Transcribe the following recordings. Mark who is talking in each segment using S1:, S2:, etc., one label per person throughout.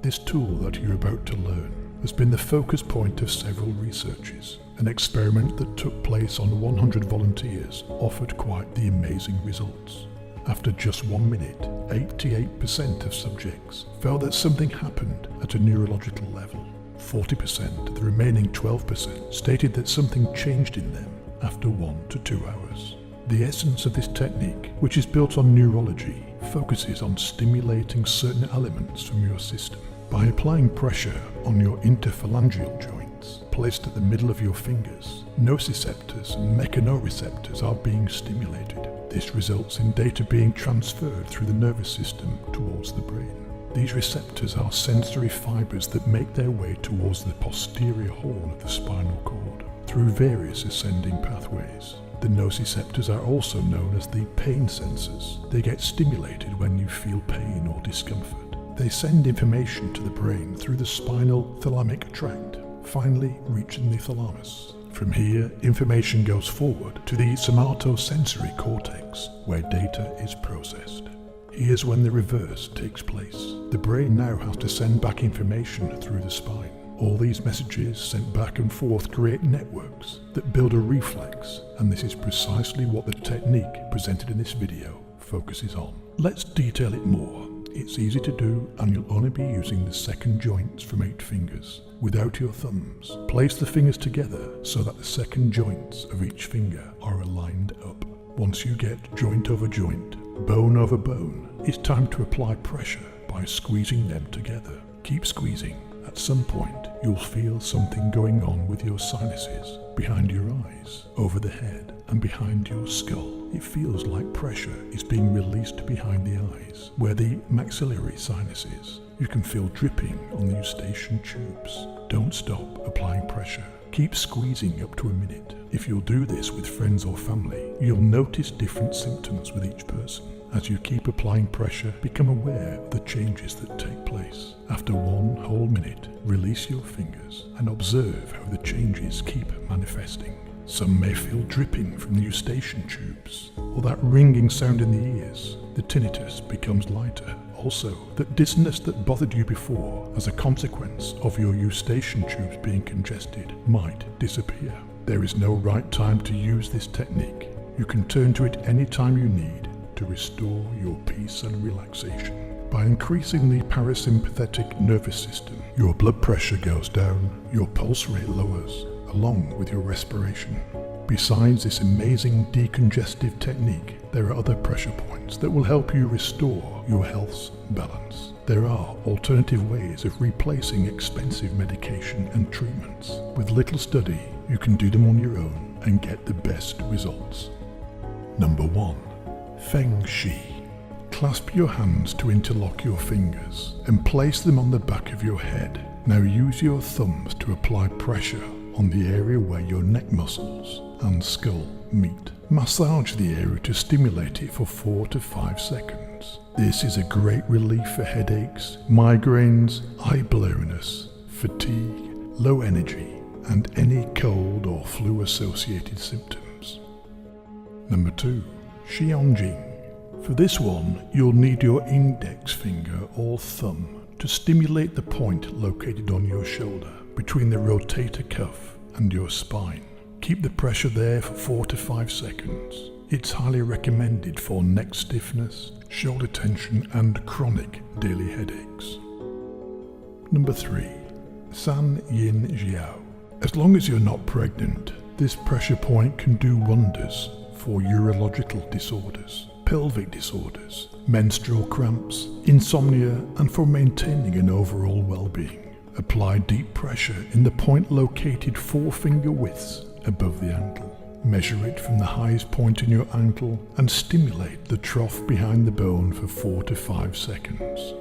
S1: This tool that you're about to learn has been the focus point of several researchers. An experiment that took place on 100 volunteers offered quite the amazing results. After just 1 minute, 88% of subjects felt that something happened at a neurological level. 40% of the remaining 12% stated that something changed in them after 1 to 2 hours. The essence of this technique, which is built on neurology, focuses on stimulating certain elements from your system. By applying pressure on your interphalangeal joints, placed at the middle of your fingers, nociceptors and mechanoreceptors are being stimulated. This results in data being transferred through the nervous system towards the brain. These receptors are sensory fibers that make their way towards the posterior horn of the spinal cord through various ascending pathways. The nociceptors are also known as the pain sensors. They get stimulated when you feel pain or discomfort. They send information to the brain through the spinal thalamic tract, finally reaching the thalamus. From here, information goes forward to the somatosensory cortex, where data is processed. Here's when the reverse takes place. The brain now has to send back information through the spine. All these messages sent back and forth create networks that build a reflex, and this is precisely what the technique presented in this video focuses on. Let's detail it more. It's easy to do, and you'll only be using the second joints from 8 fingers, without your thumbs. Place the fingers together so that the second joints of each finger are aligned up. Once you get joint over joint, bone over bone, it's time to apply pressure by squeezing them together. Keep squeezing. At some point, you'll feel something going on with your sinuses, behind your eyes, over the head, and behind your skull. It feels like pressure is being released behind the eyes, where the maxillary sinus is. You can feel dripping on the eustachian tubes. Don't stop applying pressure. Keep squeezing up to a minute. If you'll do this with friends or family, you'll notice different symptoms with each person. As you keep applying pressure, become aware of the changes that take place. After 1 whole minute, release your fingers and observe how the changes keep manifesting. Some may feel dripping from the eustachian tubes, or that ringing sound in the ears. The tinnitus becomes lighter. Also, that dizziness that bothered you before as a consequence of your eustachian tubes being congested might disappear. There is no right time to use this technique. You can turn to it any time you need to restore your peace and relaxation. By increasing the parasympathetic nervous system, your blood pressure goes down, your pulse rate lowers, along with your respiration. Besides this amazing decongestive technique, there are other pressure points that will help you restore your health's balance. There are alternative ways of replacing expensive medication and treatments. With little study, you can do them on your own and get the best results. Number 1. Feng Shi. Clasp your hands to interlock your fingers and place them on the back of your head. Now use your thumbs to apply pressure on the area where your neck muscles and skull meet. Massage the area to stimulate it for 4 to 5 seconds. This is a great relief for headaches, migraines, eye blurriness, fatigue, low energy, and any cold or flu associated symptoms. Number 2. Xiangjing. For this one, you'll need your index finger or thumb to stimulate the point located on your shoulder between the rotator cuff and your spine. Keep the pressure there for 4 to 5 seconds. It's highly recommended for neck stiffness, shoulder tension, and chronic daily headaches. Number 3. San Yin Jiao. As long as you're not pregnant, this pressure point can do wonders for urological disorders, pelvic disorders, menstrual cramps, insomnia, and for maintaining an overall well-being. Apply deep pressure in the point located 4 finger widths above the ankle. Measure it from the highest point in your ankle and stimulate the trough behind the bone for 4 to 5 seconds.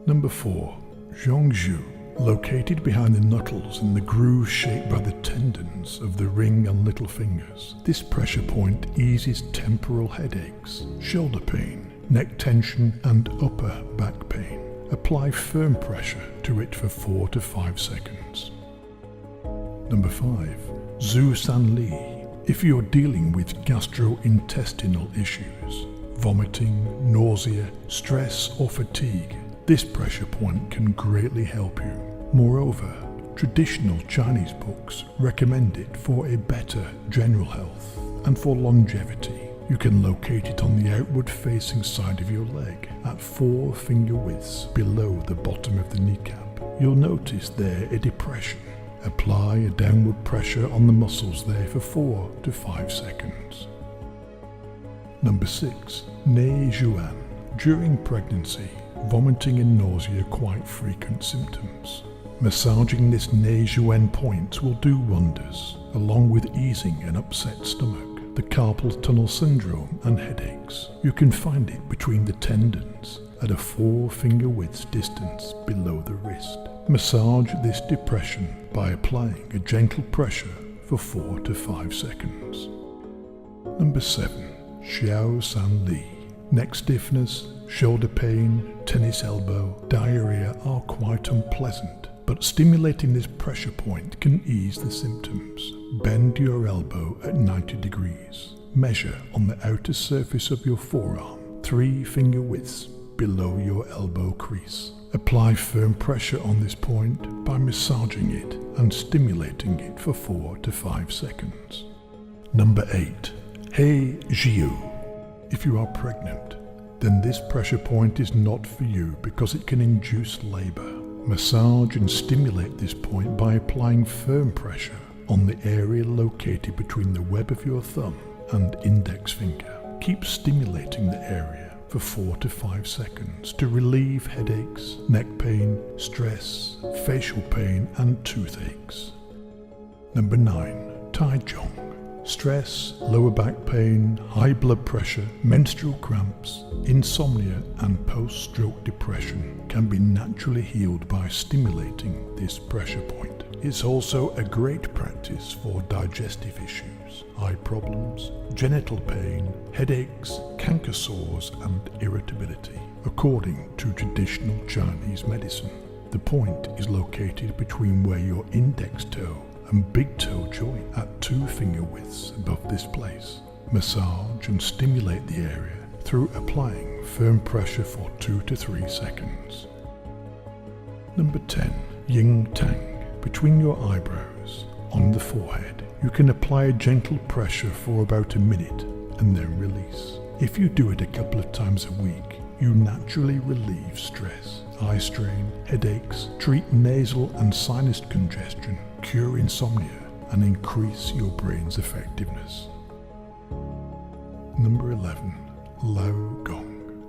S1: Number 4. Zhongzhu. Located behind the knuckles in the groove shaped by the tendons of the ring and little fingers, this pressure point eases temporal headaches, shoulder pain, neck tension, and upper back pain. Apply firm pressure to it for 4 to 5 seconds. Number 5. Zhu San Li. If you're dealing with gastrointestinal issues, vomiting, nausea, stress, or fatigue, This pressure point can greatly help you. Moreover, traditional Chinese books recommend it for a better general health and for longevity. You can locate it on the outward facing side of your leg at 4 finger widths below the bottom of the kneecap. You'll notice there a depression. Apply a downward pressure on the muscles there for 4 to 5 seconds. Number 6. Nei Zhuan. During pregnancy, vomiting and nausea are quite frequent symptoms. Massaging this Nei Zhuan point will do wonders, along with easing an upset stomach, the carpal tunnel syndrome and headaches. You can find it between the tendons at a 4 finger widths distance below the wrist. Massage this depression by applying a gentle pressure for 4 to 5 seconds. Number 7. Xiao San Li. Neck stiffness, shoulder pain, tennis elbow, diarrhea are quite unpleasant, but stimulating this pressure point can ease the symptoms. Bend your elbow at 90 degrees. Measure on the outer surface of your forearm, 3 finger widths below your elbow crease. Apply firm pressure on this point by massaging it and stimulating it for 4 to 5 seconds. Number 8. He Jiu. If you are pregnant, then this pressure point is not for you because it can induce labor. Massage and stimulate this point by applying firm pressure on the area located between the web of your thumb and index finger. Keep stimulating the area for 4 to 5 seconds to relieve headaches, neck pain, stress, facial pain and toothaches. Number 9. Taizhong. Stress, lower back pain, high blood pressure, menstrual cramps, insomnia and post-stroke depression can be naturally healed by stimulating this pressure point. It's also a great practice for digestive issues, eye problems, genital pain, headaches, canker sores and irritability. According to traditional Chinese medicine, the point is located between where your index toe and big toe joint at 2 finger widths above this place. Massage and stimulate the area through applying firm pressure for 2 to 3 seconds. Number 10. Yin Tang. Between your eyebrows, on the forehead, you can apply a gentle pressure for about a minute and then release. If you do it a couple of times a week, you naturally relieve stress, eye strain, headaches, treat nasal and sinus congestion, cure insomnia, and increase your brain's effectiveness. Number 11. Lao Gong.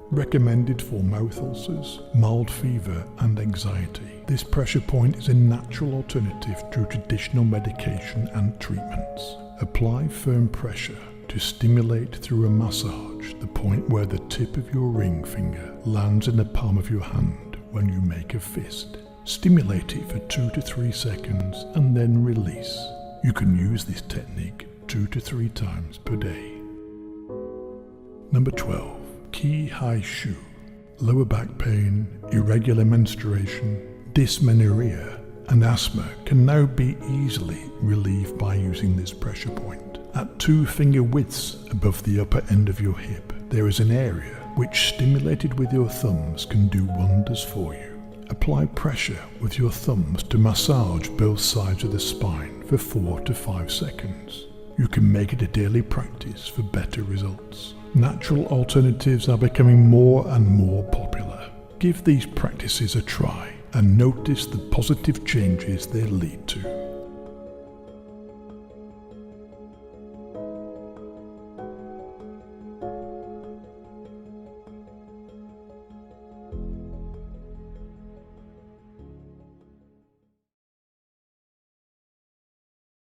S1: Recommended for mouth ulcers, mild fever and anxiety. This pressure point is a natural alternative to traditional medication and treatments. Apply firm pressure to stimulate through a massage the point where the tip of your ring finger lands in the palm of your hand when you make a fist. Stimulate it for 2 to 3 seconds and then release. You can use this technique 2 to 3 times per day. Number 12. Qi Hai Shu. Lower back pain, irregular menstruation, dysmenorrhea and asthma can now be easily relieved by using this pressure point. At 2 finger widths above the upper end of your hip, there is an area which, stimulated with your thumbs, can do wonders for you. Apply pressure with your thumbs to massage both sides of the spine for 4 to 5 seconds. You can make it a daily practice for better results. Natural alternatives are becoming more and more popular. Give these practices a try and notice the positive changes they lead to.